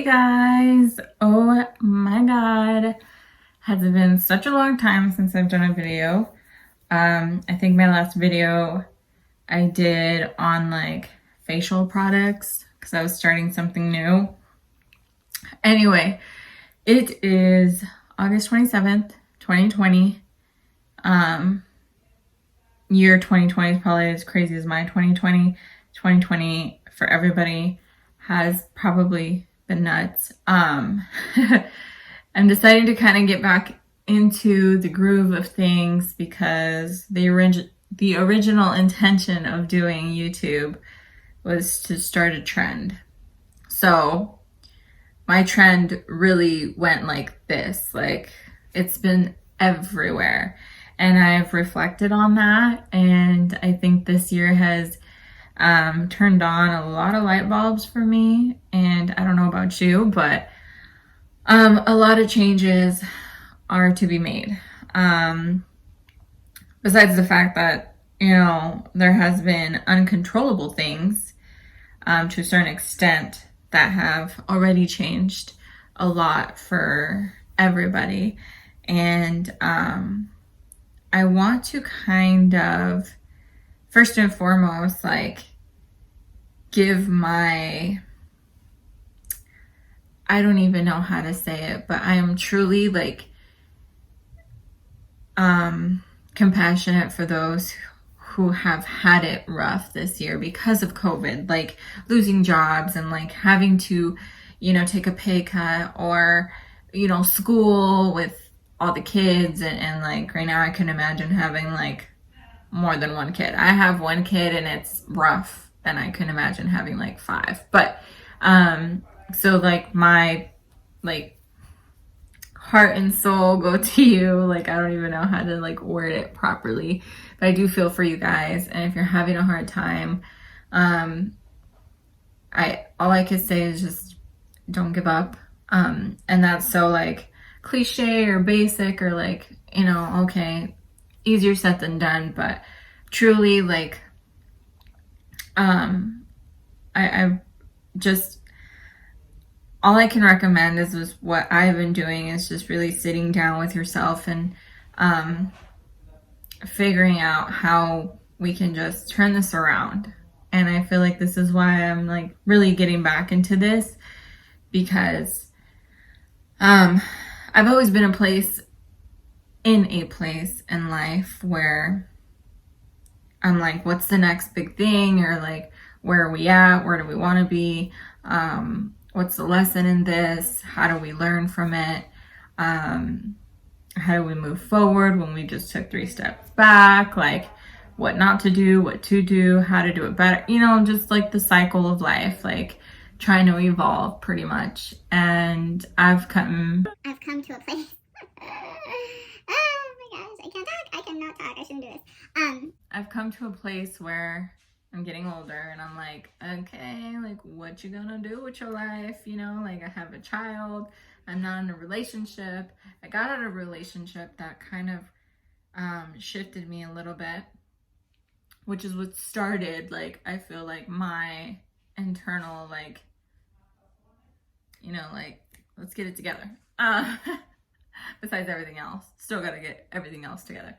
guys, oh my god, has it been such a long time since I've done a video. I think my last video I did on like facial products because I was starting something new. Anyway, it is August 27th, 2020. Year 2020 is probably as crazy as my 2020. 2020 for everybody has probably been nuts. I'm deciding to kind of get back into the groove of things because the original intention of doing YouTube was to start a trend. So my trend really went like this, like it's been everywhere. And I've reflected on that, and I think this year has turned on a lot of light bulbs for me. And I don't know about you, but a lot of changes are to be made. Besides the fact that, there has been uncontrollable things to a certain extent that have already changed a lot for everybody. And I want to kind of, first and foremost, like give my, I don't even know how to say it, but I am truly like compassionate for those who have had it rough this year because of COVID, like losing jobs and like having to, take a pay cut, or, school with all the kids. And like right now I can imagine having like more than one kid. I have one kid and it's rough, and I can imagine having like five. But so like my like heart and soul go to you. Like I don't even know how to like word it properly, but I do feel for you guys. And if you're having a hard time, all I could say is just don't give up. And that's so like cliche or basic or like, okay, easier said than done, but truly like I just, all I can recommend is what I've been doing is just really sitting down with yourself and figuring out how we can just turn this around. And I feel like this is why I'm like really getting back into this, because I've always been in a place in life where I'm like, what's the next big thing? Or like, where are we at? Where do we want to be? What's the lesson in this? How do we learn from it? How do we move forward when we just took 3 steps back? Like what not to do, what to do, how to do it better, just like the cycle of life, like trying to evolve pretty much. And I've come to a place. Oh my gosh, I can't talk. I cannot talk. I shouldn't do this. I've come to a place where I'm getting older and I'm like, okay, like what you gonna do with your life? Like I have a child, I'm not in a relationship. I got out of a relationship that kind of shifted me a little bit, which is what started, like, I feel like my internal, like, like, let's get it together. Besides everything else, still gotta get everything else together.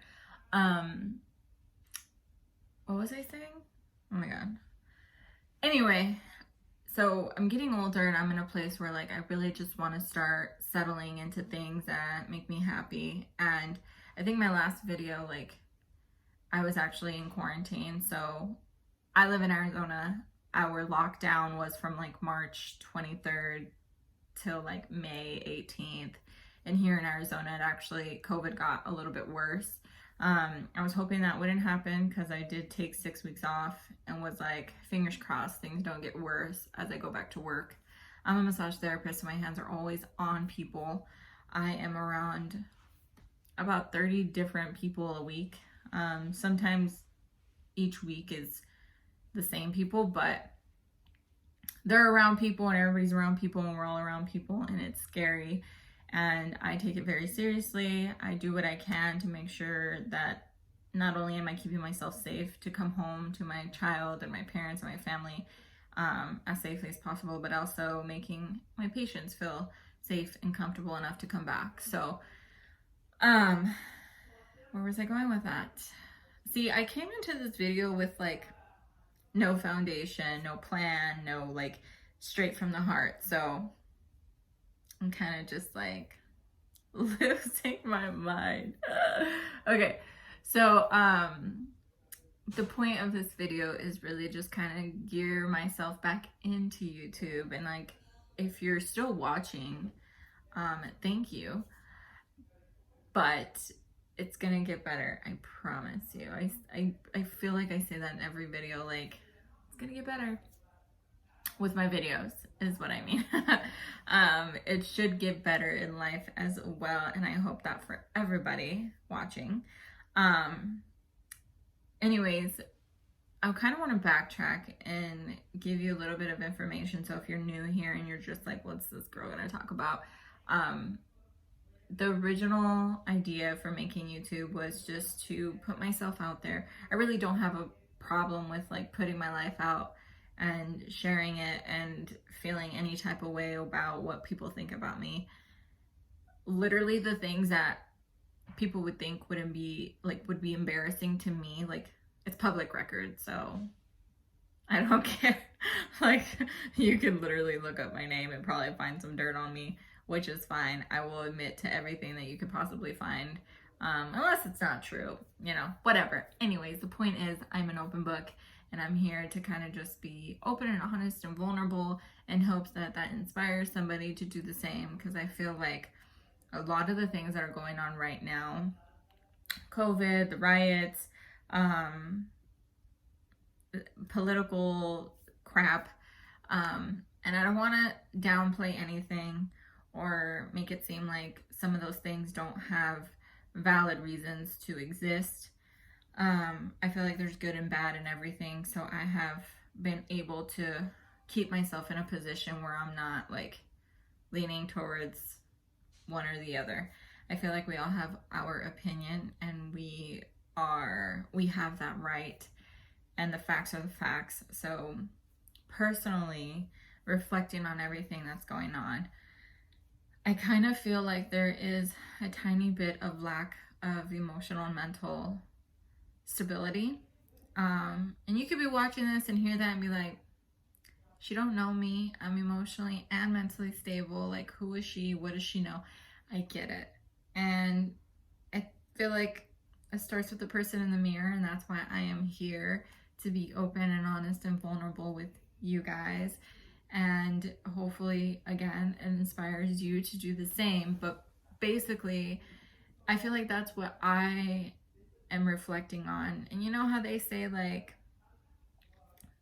What was I saying? Oh my god. Anyway, so I'm getting older and I'm in a place where like I really just want to start settling into things that make me happy. And I think my last video, like I was actually in quarantine. So I live in Arizona. Our lockdown was from like March 23rd till like May 18th. And here in Arizona, it actually, COVID got a little bit worse. I was hoping that wouldn't happen because I did take 6 weeks off and was like, fingers crossed, things don't get worse as I go back to work. I'm a massage therapist, so my hands are always on people. I am around about 30 different people a week. Sometimes each week is the same people, but they're around people and everybody's around people and we're all around people, and it's scary. And I take it very seriously. I do what I can to make sure that not only am I keeping myself safe to come home to my child and my parents and my family, as safely as possible, but also making my patients feel safe and comfortable enough to come back. So, where was I going with that? See, I came into this video with like no foundation, no plan, no like straight from the heart. So I'm kind of just like losing my mind. Okay, so the point of this video is really just kind of gear myself back into YouTube, and like if you're still watching, thank you, but it's gonna get better, I promise you. I feel like I say that in every video, like it's gonna get better with my videos is what I mean. It should get better in life as well, and I hope that for everybody watching. Anyways, I kind of want to backtrack and give you a little bit of information. So if you're new here and you're just like, what's this girl gonna talk about? The original idea for making YouTube was just to put myself out there. I really don't have a problem with like putting my life out and sharing it and feeling any type of way about what people think about me. Literally the things that people would think would be embarrassing to me, like it's public record, so I don't care. Like you can literally look up my name and probably find some dirt on me, which is fine. I will admit to everything that you could possibly find, unless it's not true, you know, whatever. Anyways, the point is I'm an open book, and I'm here to kind of just be open and honest and vulnerable in hopes that that inspires somebody to do the same, because I feel like a lot of the things that are going on right now, COVID, the riots, political crap, and I don't want to downplay anything or make it seem like some of those things don't have valid reasons to exist. I feel like there's good and bad in everything, so I have been able to keep myself in a position where I'm not like leaning towards one or the other. I feel like we all have our opinion, and we have that right, and the facts are the facts. So personally, reflecting on everything that's going on, I kind of feel like there is a tiny bit of lack of emotional and mental stability. And you could be watching this and hear that and be like, she don't know me. I'm emotionally and mentally stable. Like, who is she? What does she know? I get it. And I feel like it starts with the person in the mirror, and that's why I am here, to be open and honest and vulnerable with you guys. And hopefully, again, it inspires you to do the same. But basically, I feel like that's what I am reflecting on. And you know how they say, like,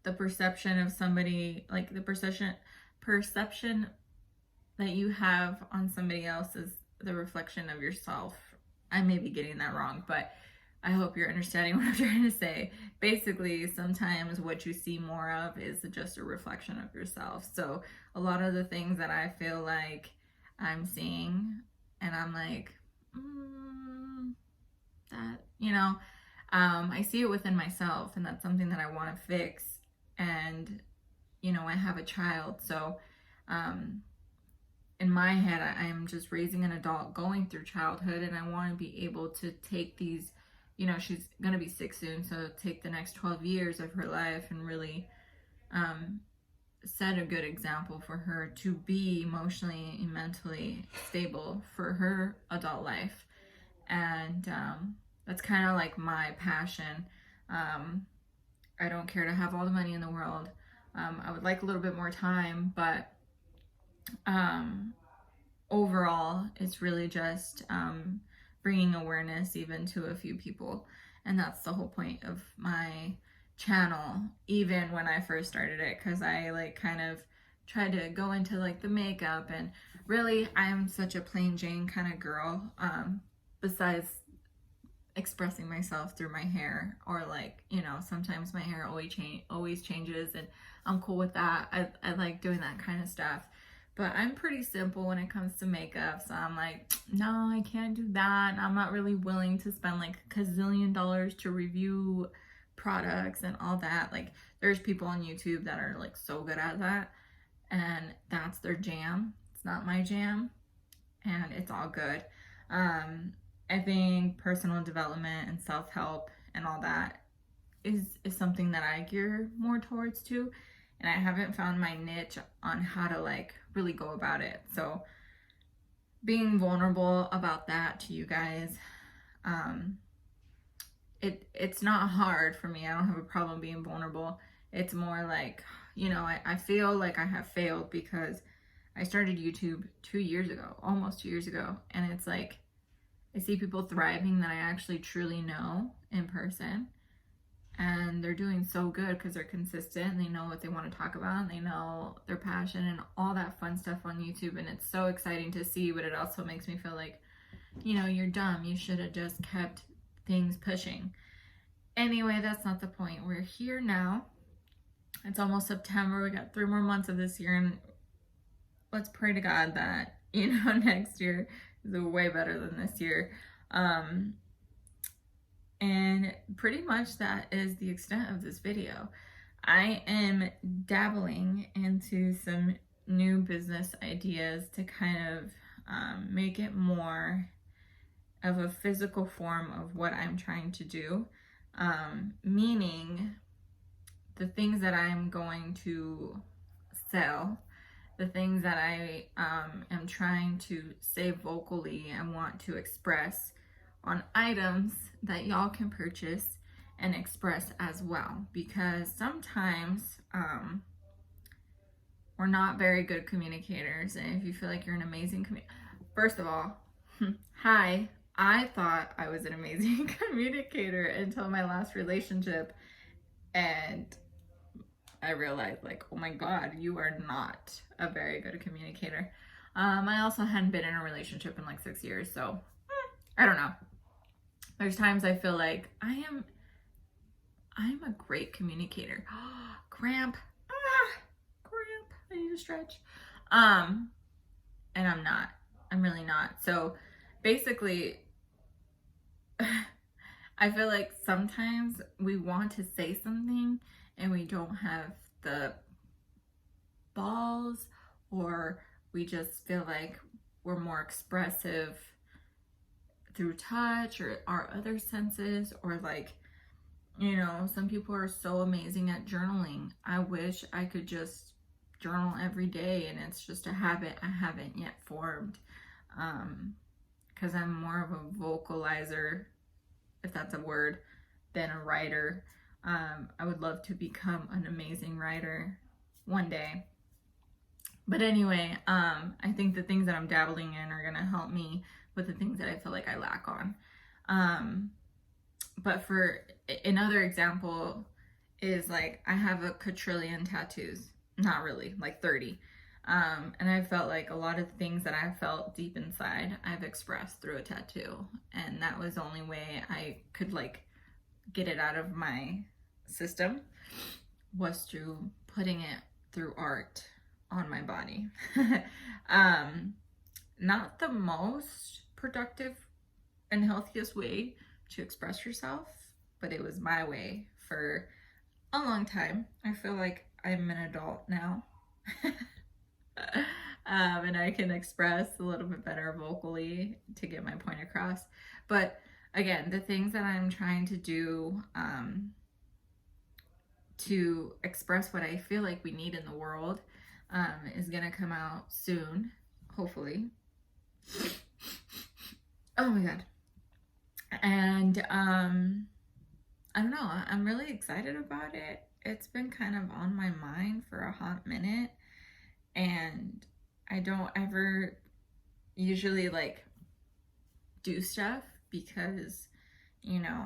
the perception of somebody, like the perception that you have on somebody else is the reflection of yourself. I may be getting that wrong, but I hope you're understanding what I'm trying to say. Basically, sometimes what you see more of is just a reflection of yourself. So a lot of the things that I feel like I'm seeing, and I'm like, that, you know, I see it within myself, and that's something that I want to fix. And, you know, I have a child, so in my head, I'm just raising an adult going through childhood, and I want to be able to take these, you know, she's going to be 6 soon, so take the next 12 years of her life and really set a good example for her to be emotionally and mentally stable for her adult life. And that's kind of like my passion. I don't care to have all the money in the world. I would like a little bit more time, but overall, it's really just bringing awareness even to a few people. And that's the whole point of my channel, even when I first started it, because I like kind of tried to go into like the makeup, and really I'm such a plain Jane kind of girl, besides expressing myself through my hair, or like, you know, sometimes my hair always changes, and I'm cool with that. I like doing that kind of stuff. But I'm pretty simple when it comes to makeup, so I'm like, no, I can't do that. I'm not really willing to spend like $1 gazillion to review products and all that. Like there's people on YouTube that are like so good at that, and that's their jam. It's not my jam, and it's all good. I think personal development and self-help and all that is something that I gear more towards too, and I haven't found my niche on how to like really go about it. So being vulnerable about that to you guys, it's not hard for me. I don't have a problem being vulnerable. It's more like, you know, I feel like I have failed because I started YouTube 2 years ago, almost 2 years ago, and it's like I see people thriving that I actually truly know in person, and they're doing so good because they're consistent and they know what they want to talk about and they know their passion and all that fun stuff on YouTube, and it's so exciting to see. But it also makes me feel like, you know, you're dumb, you should have just kept things pushing. Anyway, that's not the point. We're here now. It's almost September. We got 3 more months of this year, and let's pray to God that, you know, next year is way better than this year. And pretty much that is the extent of this video. I am dabbling into some new business ideas to kind of make it more of a physical form of what I'm trying to do. Meaning the things that I'm going to sell, the things that I am trying to say vocally and want to express on items that y'all can purchase and express as well. Because sometimes we're not very good communicators, and if you feel like you're an amazing first of all, hi, I thought I was an amazing communicator until my last relationship, and I realized, like, oh my God, you are not a very good communicator. I also hadn't been in a relationship in like 6 years, so I don't know. There's times I feel like I'm a great communicator. Cramp. Cramp. I need to stretch. And I'm not. I'm really not. So basically, I feel like sometimes we want to say something and we don't have the balls, or we just feel like we're more expressive through touch or our other senses, or like, you know, some people are so amazing at journaling. I wish I could just journal every day, and it's just a habit I haven't yet formed, because I'm more of a vocalizer, if that's a word, than a writer. I would love to become an amazing writer one day. But anyway, I think the things that I'm dabbling in are gonna help me with the things that I feel like I lack on. But for another example is like, I have a quadrillion tattoos. Not really, like 30. And I felt like a lot of things that I felt deep inside, I've expressed through a tattoo. And that was the only way I could like get it out of my system, was through putting it through art on my body. Not the most productive and healthiest way to express yourself, but it was my way for a long time. I feel like I'm an adult now. And I can express a little bit better vocally to get my point across. But again, the things that I'm trying to do to express what I feel like we need in the world is gonna come out soon, hopefully. Oh my God. And I don't know, I'm really excited about it. It's been kind of on my mind for a hot minute, and I don't ever usually like do stuff because, you know,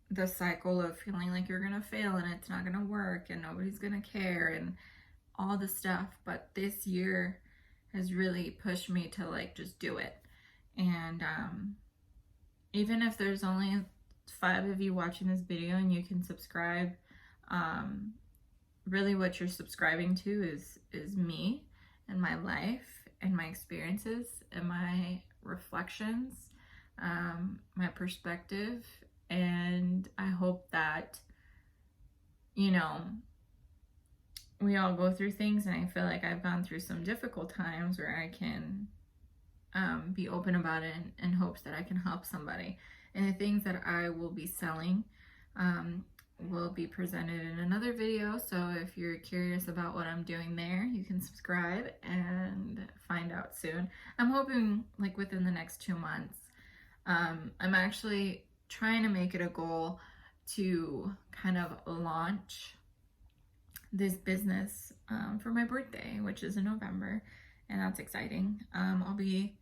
the cycle of feeling like you're gonna fail and it's not gonna work and nobody's gonna care and all the stuff. But this year has really pushed me to like just do it. And even if there's only 5 of you watching this video and you can subscribe, really what you're subscribing to is me and my life and my experiences and my reflections, my perspective. And I hope that you know, we all go through things, and I feel like I've gone through some difficult times where I can be open about it in hopes that I can help somebody. And the things that I will be selling will be presented in another video. So if you're curious about what I'm doing there, you can subscribe and find out soon. I'm hoping like within the next 2 months. I'm actually trying to make it a goal to kind of launch this business for my birthday, which is in November, and that's exciting. I'll be,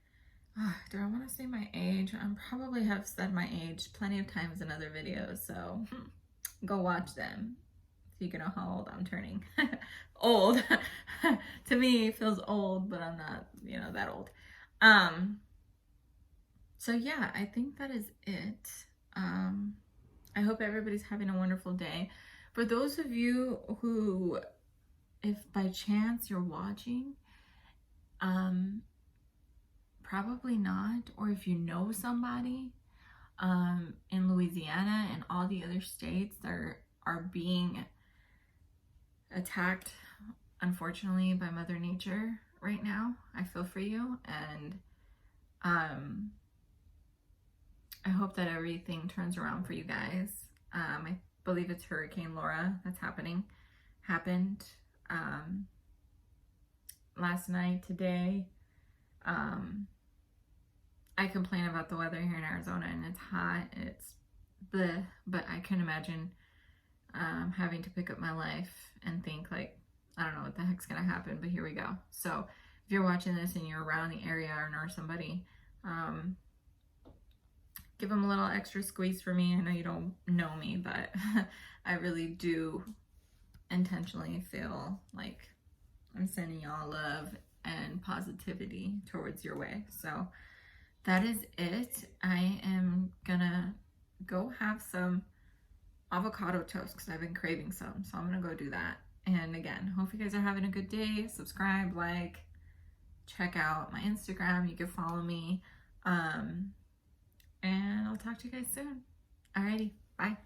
do I want to say my age? I probably have said my age plenty of times in other videos, so go watch them so you can know how old I'm turning. Old. To me, it feels old, but I'm not, you know, that old. So yeah, I think that is it. I hope everybody's having a wonderful day. For those of you who, if by chance you're watching, probably not, or if you know somebody in Louisiana and all the other states that are being attacked, unfortunately, by Mother Nature right now, I feel for you, and I hope that everything turns around for you guys. I believe it's Hurricane Laura that's happened last night, today. I complain about the weather here in Arizona, and it's hot, it's bleh, but I can imagine having to pick up my life and think like, I don't know what the heck's gonna happen, but here we go. So if you're watching this and you're around the area or know somebody, give them a little extra squeeze for me. I know you don't know me, but I really do intentionally feel like I'm sending y'all love and positivity towards your way. So that is it. I am gonna go have some avocado toast because I've been craving some. So I'm gonna go do that. And again, hope you guys are having a good day. Subscribe, like, check out my Instagram. You can follow me. And I'll talk to you guys soon. Alrighty, bye.